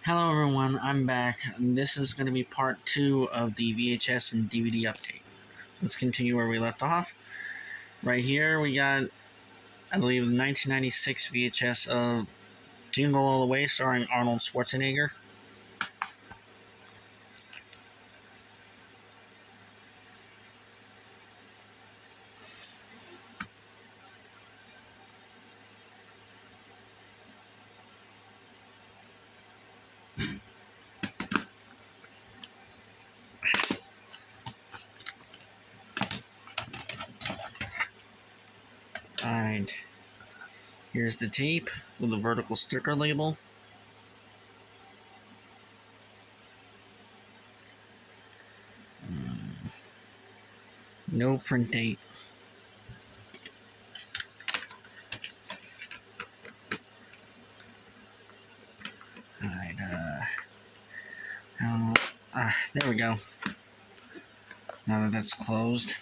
Hello everyone, I'm back. This is going to be part 2 of the VHS and DVD update. Let's continue where we left off. Right here we got, I believe, the 1996 VHS of Jingle All the Way starring Arnold Schwarzenegger. And here's the tape with the vertical sticker label. No print date. Alright, I don't know. There we go. Now that that's closed.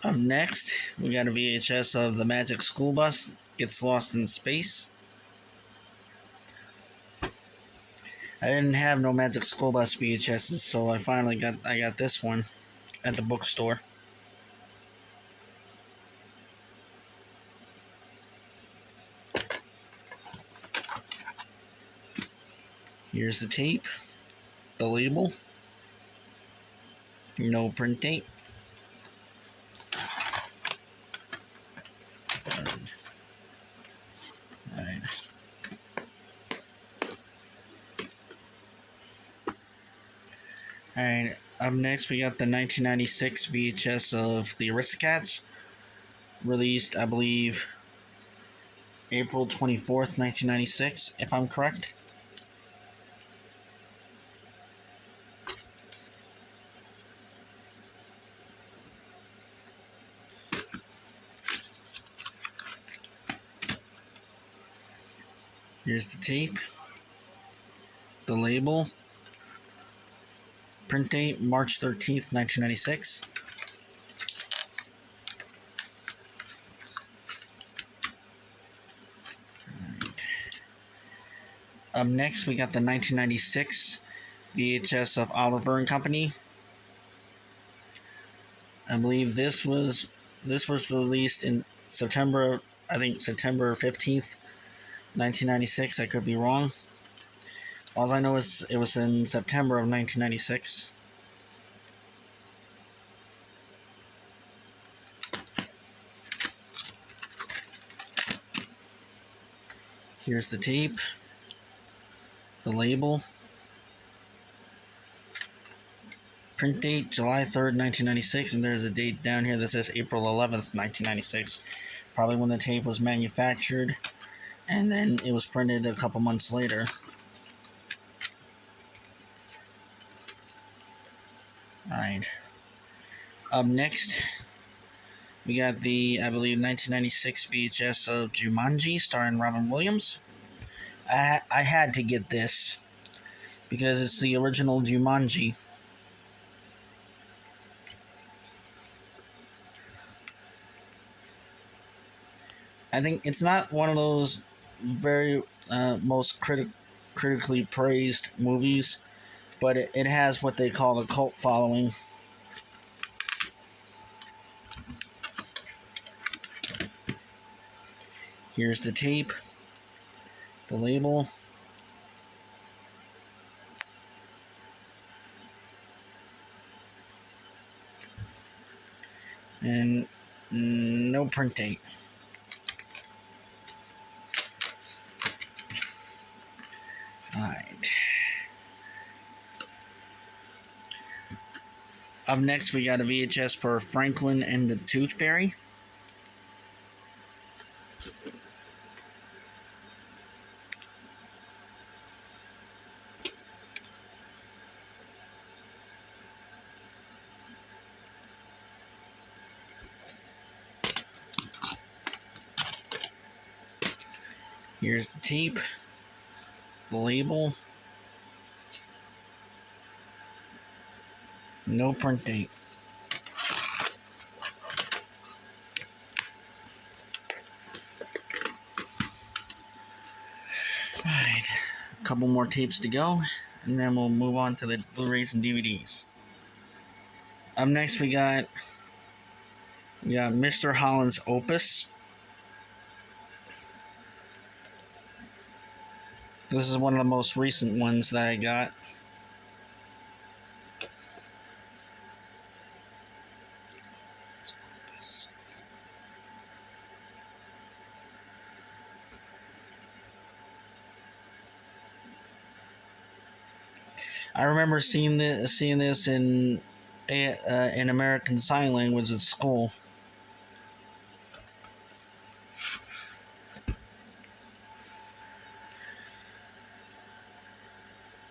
Up next, we got a VHS of the Magic School Bus Gets Lost in Space. I didn't have no Magic School Bus VHSs, so I got this one at the bookstore. Here's the tape, the label, no print date. Alright. Alright, up next we got the 1996 VHS of the Aristocats, released, I believe, April 24th, 1996, if I'm correct. Here's the tape, the label, print date March 13th, 1996. Up next, we got the 1996 VHS of Oliver and Company. I believe this was released in September, I think September 15th, 1996. I could be wrong. All I know is it was in September of 1996. Here's the tape, the label, print date July 3rd, 1996, and there's a date down here that says April 11th, 1996. Probably when the tape was manufactured, and then it was printed a couple months later. Alright. Up next, we got the, I believe, 1996 VHS of Jumanji starring Robin Williams. I had to get this because it's the original Jumanji. I think it's not one of those very most critically praised movies, but it has what they call a cult following. Here's the tape, the label, and no print date. Alright. Up next, we got a VHS for Franklin and the Tooth Fairy. Here's the tape, the label, no print date. Alright, A couple more tapes to go, and then we'll move on to the Blu-rays and DVDs. Up next, we got Mr. Holland's Opus. This is one of the most recent ones that I got. I remember seeing this in American Sign Language at school.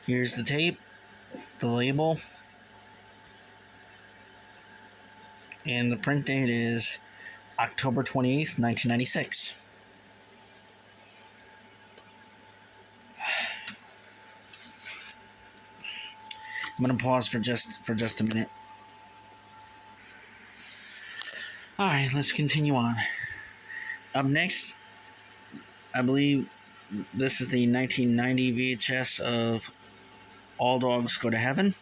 Here's the tape, the label, and the print date is October 28th, 1996. I'm going to pause for just a minute. All right, let's continue on. Up next, I believe this is the 1990 VHS of All Dogs Go to Heaven.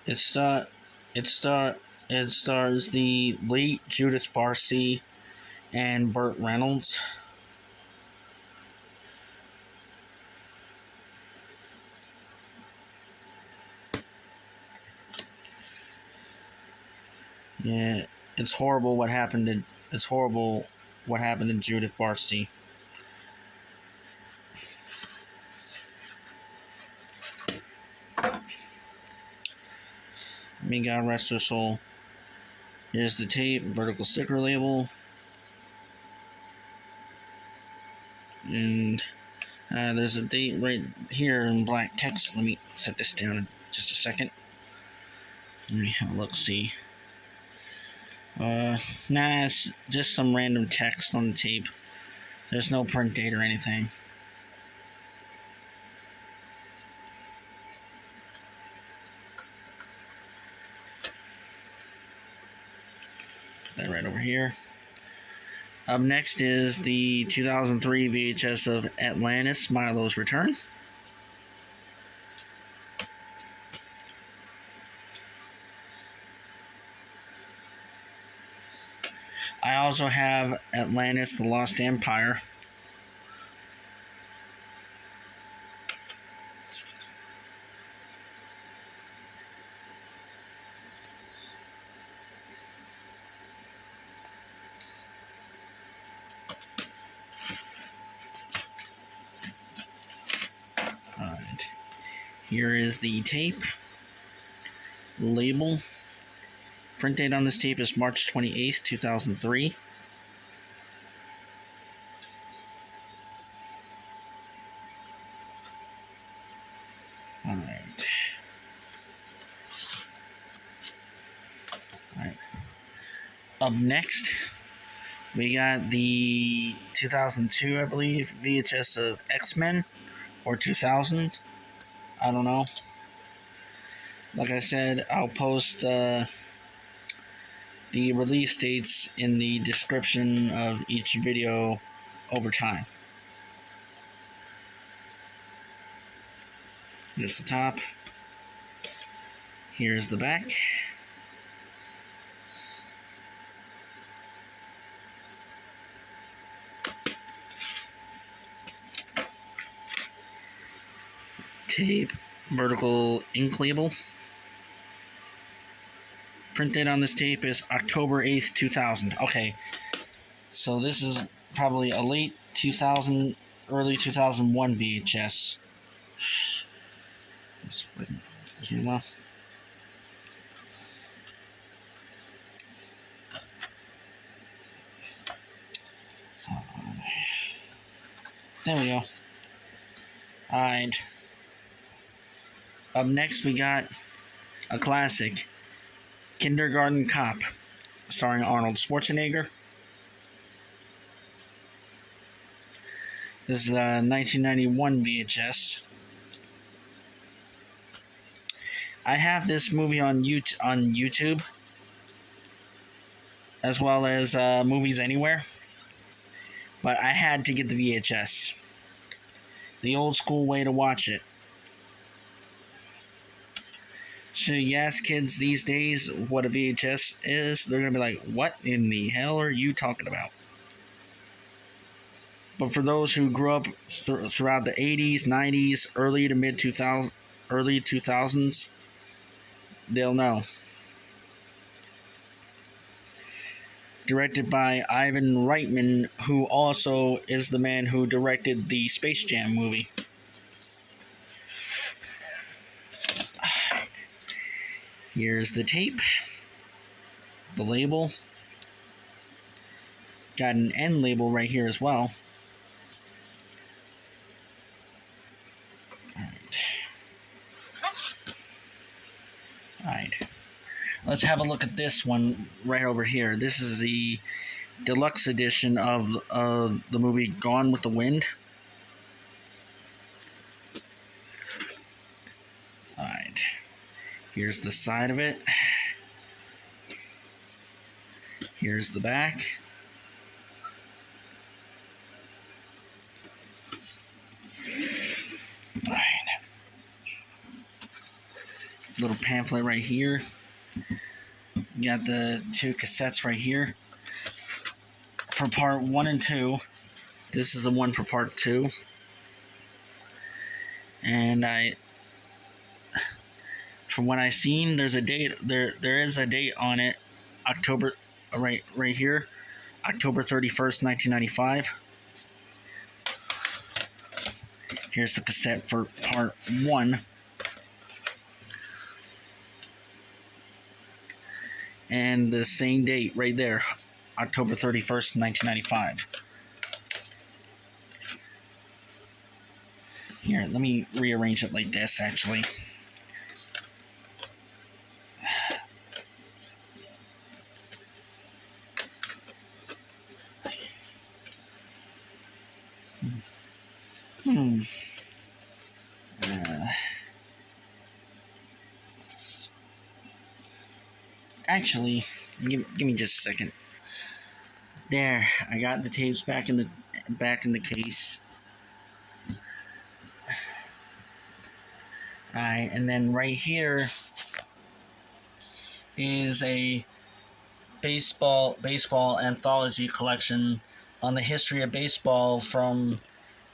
It stars the late Judith Barcy and Burt Reynolds. Yeah, it's horrible what happened to Judith Barcy. May God rest her soul. Here's the tape, vertical sticker label, and there's a date right here in black text. Let me set this down in just a second. Let me have a look. See. Nah, it's just some random text on the tape. There's no print date or anything. Put that right over here. Up next is the 2003 VHS of Atlantis, Milo's Return. I also have Atlantis, the Lost Empire. Alright. Here is the tape. Label. Print date on this tape is March 28th, 2003. Alright. Up next, we got the 2002, I believe, VHS of X-Men, or 2000. I don't know. Like I said, I'll post the release dates in the description of each video over time. Here's the top. Here's the back. Tape, vertical ink label. Print date on this tape is October 8th, 2000. Okay, so this is probably a late 2000, early 2001 VHS. Camera. There we go. Alright. Up next, we got a classic, Kindergarten Cop, starring Arnold Schwarzenegger. This is a 1991 VHS. I have this movie on YouTube, as well as Movies Anywhere, but I had to get the VHS. The old school way to watch it. So you ask kids these days what a VHS is, they're going to be like, what in the hell are you talking about? But for those who grew up throughout the 80s, 90s, early to mid 2000s, early 2000s, they'll know. Directed by Ivan Reitman, who also is the man who directed the Space Jam movie. Here's the tape, the label. Got an end label right here as well. Alright. Let's have a look at this one right over here. This is the deluxe edition of the movie Gone with the Wind. Alright. Here's the side of it. Here's the back. Alright. Little pamphlet right here. You got the two cassettes right here for part 1 and 2. This is the one for part 2. And from what I've seen, there's a date. There is a date on it. October, right here, October 31st, 1995. Here's the cassette for part 1. And the same date right there, October 31st, 1995. Here, let me rearrange it like this, actually. Actually, give me just a second. There, I got the tapes back in the case. Alright, and then right here is a baseball anthology collection on the history of baseball from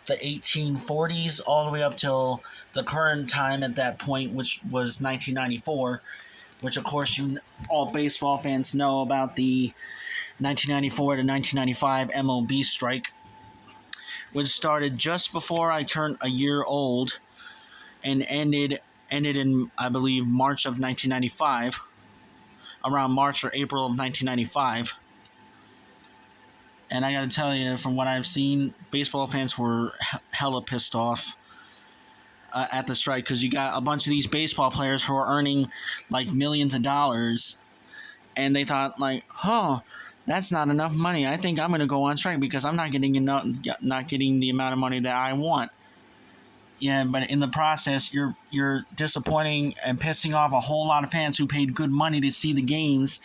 the 1840s all the way up till the current time at that point, which was 1994. Which, of course, all baseball fans know about the 1994 to 1995 MLB strike, which started just before I turned a year old and ended in, I believe, March of 1995, around March or April of 1995. And I gotta tell you, from what I've seen, baseball fans were hella pissed off at the strike, because you got a bunch of these baseball players who are earning like millions of dollars, and they thought like, that's not enough money. I think I'm going to go on strike because I'm not getting the amount of money that I want. Yeah, but in the process, you're disappointing and pissing off a whole lot of fans who paid good money to see the games,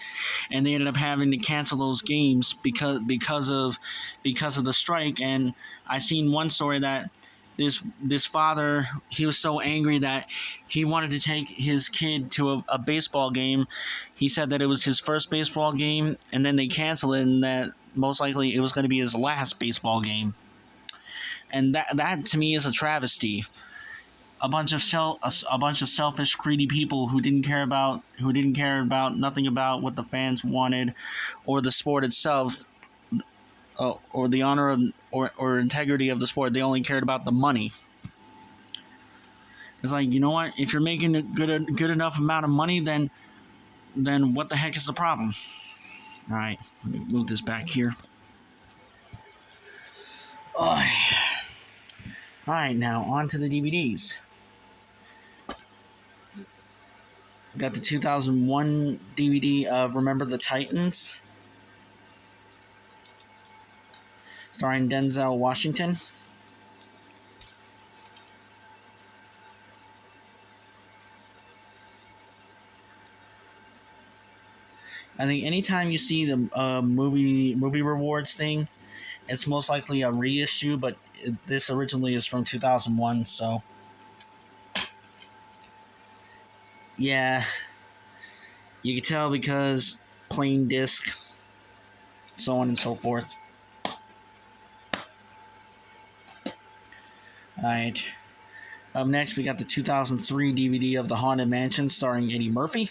and they ended up having to cancel those games because of the strike. And I seen one story that this father, he was so angry that he wanted to take his kid to a baseball game. He said that it was his first baseball game, and then they canceled it, and that most likely it was going to be his last baseball game. And that to me is a travesty. A bunch of selfish, greedy people who didn't care about nothing about what the fans wanted, or the sport itself, or the honor or integrity of the sport. They only cared about the money. It's like, you know what? If you're making a good enough amount of money, then what the heck is the problem? All right, let me move this back here. All right, now on to the DVDs. We got the 2001 DVD of Remember the Titans, starring Denzel Washington. I think anytime you see the movie rewards thing, it's most likely a reissue, but this originally is from 2001, so yeah, you can tell because plain disc, so on and so forth. Alright. Up next, we got the 2003 DVD of The Haunted Mansion starring Eddie Murphy.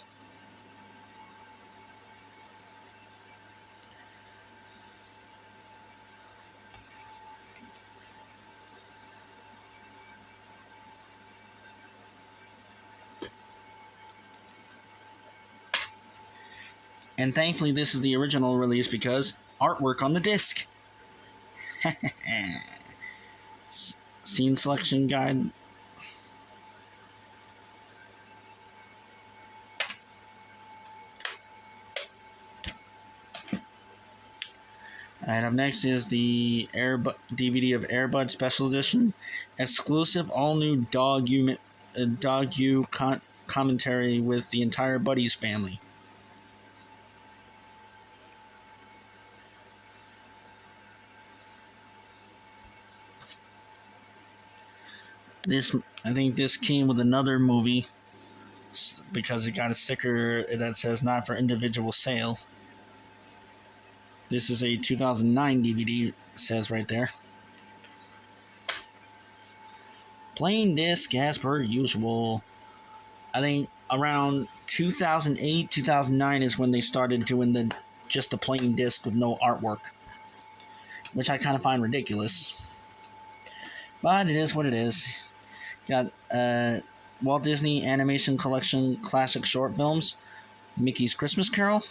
And thankfully, this is the original release because artwork on the disc. Scene selection guide. Alright, up next is the DVD of Airbud Special Edition, exclusive all-new Dog U commentary with the entire Buddies family. I think this came with another movie because it got a sticker that says "Not for individual sale." This is a 2009 DVD, it says right there. Plain disc as per usual. I think around 2008, 2009 is when they started doing just the plain disc with no artwork, which I kind of find ridiculous. But it is what it is. Got Walt Disney Animation Collection Classic Short Films, Mickey's Christmas Carol,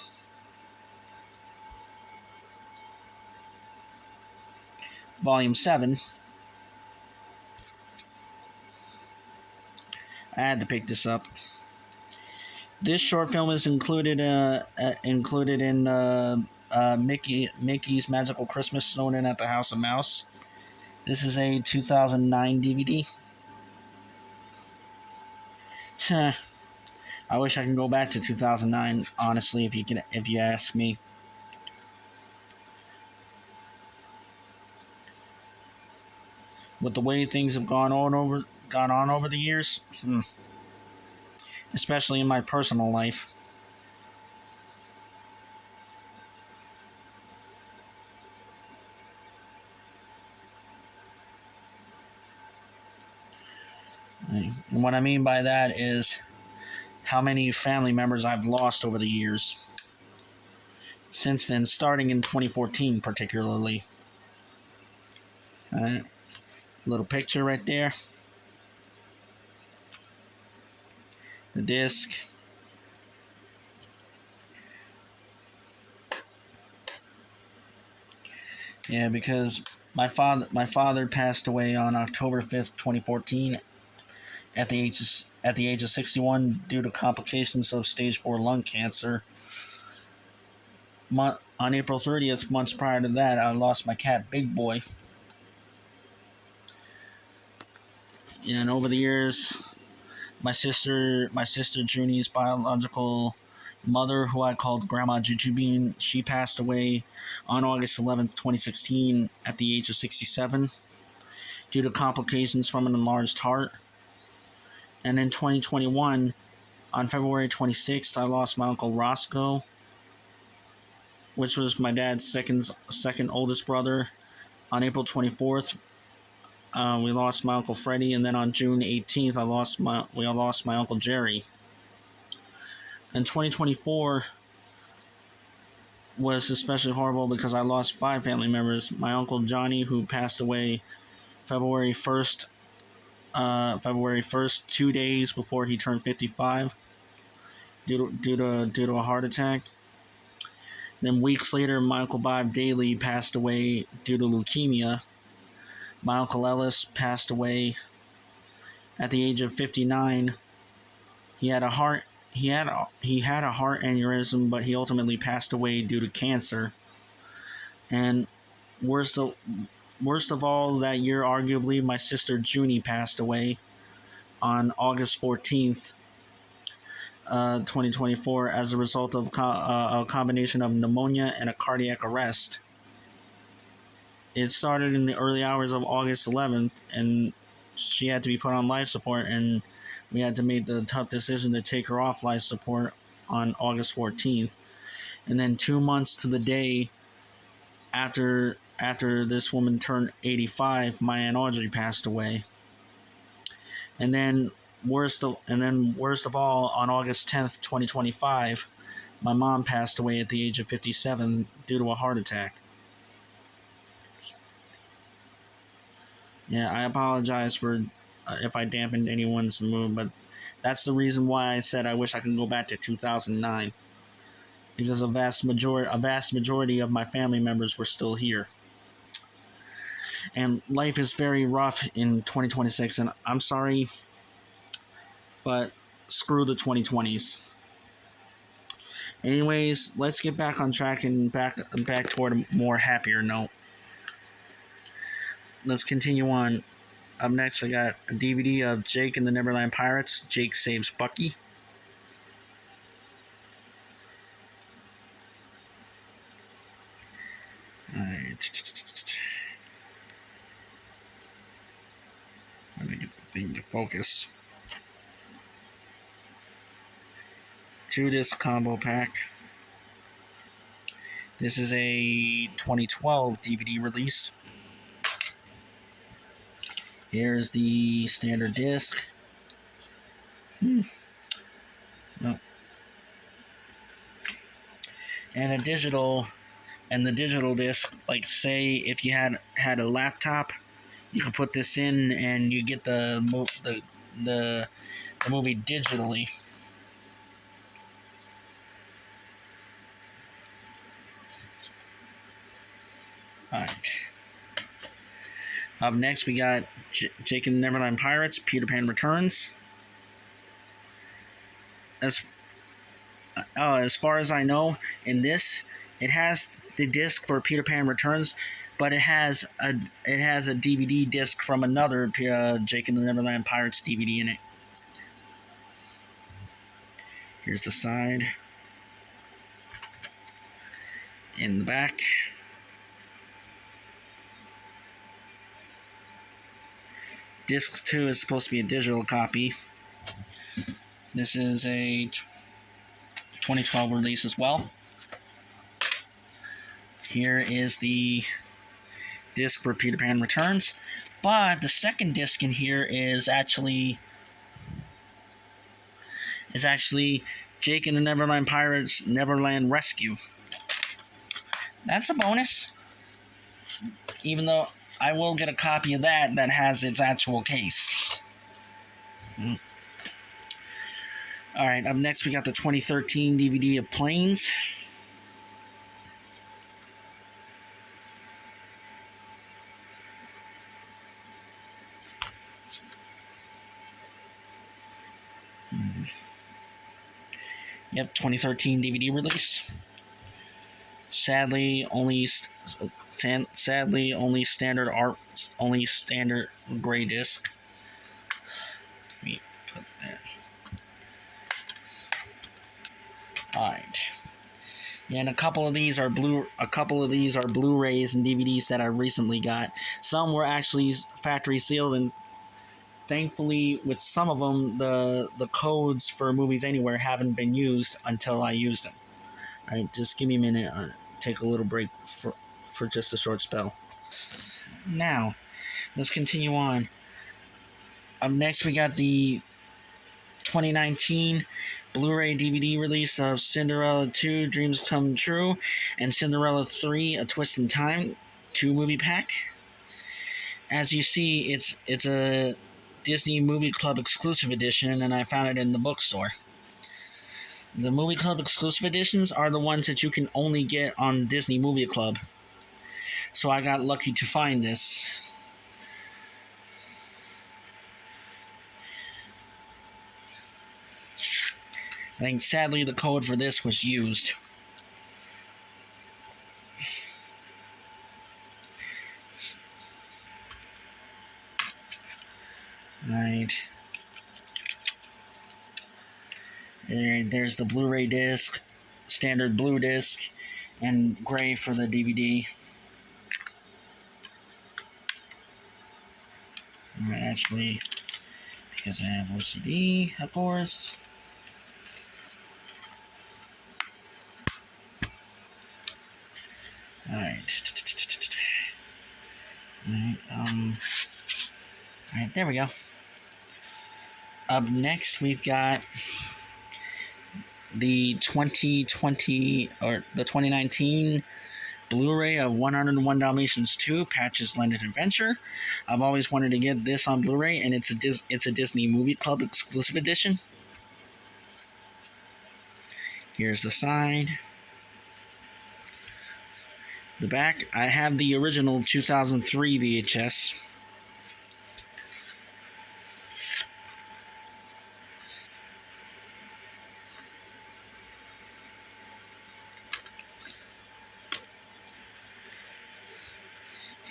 Volume 7. I had to pick this up. This short film is included in Mickey's Magical Christmas Snowed In at the House of Mouse. This is a 2009 DVD. I wish I could go back to 2009, honestly, if you ask me. With the way things have gone on over the years, especially in my personal life. And what I mean by that is how many family members I've lost over the years. Since then, starting in 2014 particularly. Little picture right there. The disc. Yeah, because my father passed away on October 5th, 2014 at the age of 61 due to complications of stage 4 lung cancer. On April 30th, months prior to that, I lost my cat Big Boy. And over the years, my sister Junie's biological mother, who I called Grandma Jujubine, she passed away on August 11th, 2016 at the age of 67 due to complications from an enlarged heart. And in 2021, on February 26th, I lost my Uncle Roscoe, which was my dad's second oldest brother. On April 24th, we lost my Uncle Freddie, and then on June 18th, we lost my Uncle Jerry. And 2024 was especially horrible because I lost 5 family members. My Uncle Johnny, who passed away February 1st, 2 days before he turned 55, due to a heart attack. Then weeks later, my Uncle Bob Daly passed away due to leukemia. My Uncle Ellis passed away at the age of 59. He had a heart he had a heart aneurysm, but he ultimately passed away due to cancer. And worst of worst of all, that year, arguably, my sister Junie passed away on August 14th, 2024, as a result of a combination of pneumonia and a cardiac arrest. It started in the early hours of August 11th, and she had to be put on life support, and we had to make the tough decision to take her off life support on August 14th. And then 2 months to the day after this woman turned 85, my Aunt Audrey passed away. And then worst of all, on August 10th, 2025, my mom passed away at the age of 57 due to a heart attack. Yeah, I apologize for if I dampened anyone's mood, but that's the reason why I said I wish I could go back to 2009, because a vast majority of my family members were still here. And life is very rough in 2026, and I'm sorry, but screw the 2020s. Anyways, let's get back on track and back toward a more happier note. Let's continue on. Up next, we got a DVD of Jake and the Neverland Pirates. Jake saves Bucky. Alright. Let me get the thing to focus. 2-disc combo pack. This is a 2012 DVD release. Here's the standard disc. No. And the digital disc, like say if you had a laptop, you could put this in and you get the movie digitally. Alright. Up next, we got Jake and the Neverland Pirates, Peter Pan Returns. As far as I know, in this, it has the disc for Peter Pan Returns, but it has a DVD disc from another Jake and the Neverland Pirates DVD in it. Here's the side. In the back. Disc 2 is supposed to be a digital copy. This is a 2012 release as well. Here is the disc for Peter Pan Returns. But the second disc in here is actually Jake and the Neverland Pirates Neverland Rescue. That's a bonus. Even though I will get a copy of that has its actual case. Alright, up next we got the 2013 DVD of Planes. Yep, 2013 DVD release. Sadly, only standard gray disc. Let me put that. Alright. Yeah, and a couple of these are Blu-rays and DVDs that I recently got. Some were actually factory sealed, and thankfully, with some of them, the codes for Movies Anywhere haven't been used until I used them. Alright, just give me a minute. Take a little break for just a short spell. Now, let's continue on. Up next, we got the 2019 Blu-ray DVD release of Cinderella 2 Dreams Come True and Cinderella 3 A Twist in Time 2 movie pack. As you see, it's a Disney Movie Club exclusive edition, and I found it in the bookstore. The Movie Club exclusive editions are the ones that you can only get on Disney Movie Club. So I got lucky to find this. I think sadly the code for this was used. Right. There's the Blu-ray disc, standard blue disc, and gray for the DVD. Actually, because I have OCD, of course. Alright. Alright, there we go. Up next, we've got the 2020 or the 2019 Blu-ray of 101 Dalmatians 2 Patch's London Adventure. I've always wanted to get this on Blu-ray, and it's a Disney Movie Club exclusive edition. Here's the side. The back, I have the original 2003 VHS.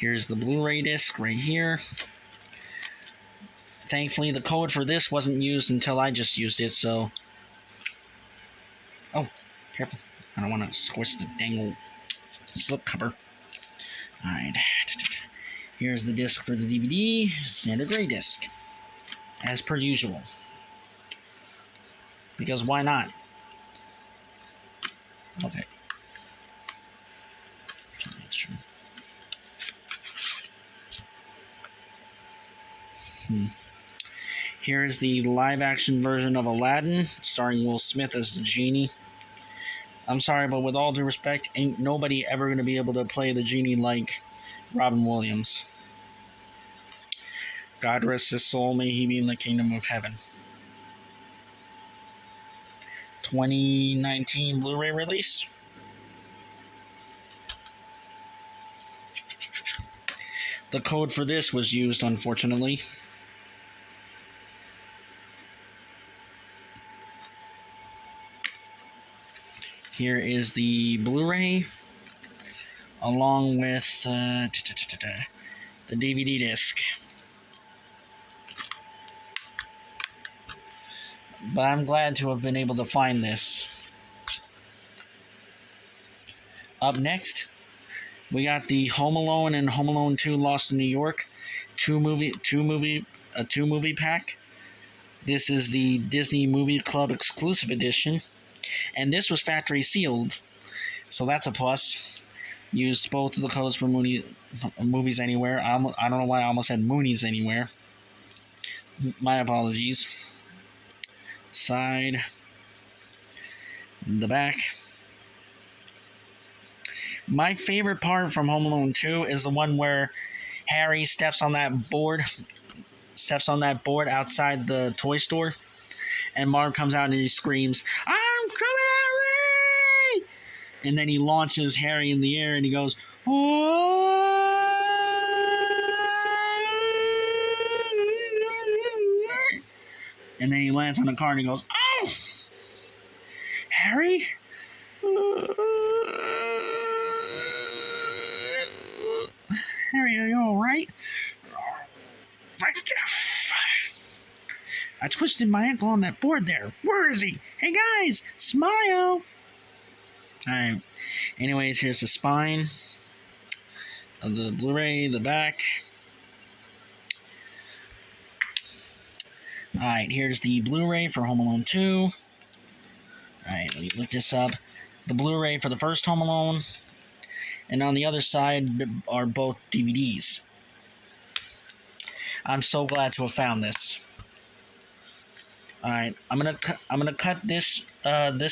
Here's the Blu-ray disc right here. Thankfully, the code for this wasn't used until I just used it, so... Oh, careful. I don't want to squish the dangle slip cover. Alright. Here's the disc for the DVD. Standard gray disc. As per usual. Because why not? Okay. That's true. Here's the live-action version of Aladdin, starring Will Smith as the genie. I'm sorry, but with all due respect, ain't nobody ever going to be able to play the genie like Robin Williams. God rest his soul, may he be in the kingdom of heaven. 2019 Blu-ray release. The code for this was used, unfortunately. Here is the Blu-ray, along with the DVD disc. But I'm glad to have been able to find this. Up next, we got the Home Alone and Home Alone 2 Lost in New York two movie pack. This is the Disney Movie Club exclusive edition, and this was factory sealed, so that's a plus. Used both of the codes for Movies Anywhere. I don't know why I almost said Moonies Anywhere. My apologies. Side. The back. My favorite part from Home Alone 2 is the one where Harry steps on that board outside the toy store, and Marv comes out and he screams, "I'm coming, Harry!" And then he launches Harry in the air and he goes, "Oh!" And then he lands on the car and he goes, "Oh! Harry?" Harry, are you alright? I twisted my ankle on that board there. Where is he? Hey guys, smile! Alright. Anyways, here's the spine of the Blu-ray, the back. Alright, here's the Blu-ray for Home Alone 2. Alright, let me look this up. The Blu-ray for the first Home Alone. And on the other side are both DVDs. I'm so glad to have found this. Alright, I'm gonna cut this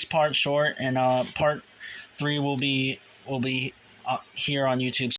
part short, and part 3 will be here on YouTube.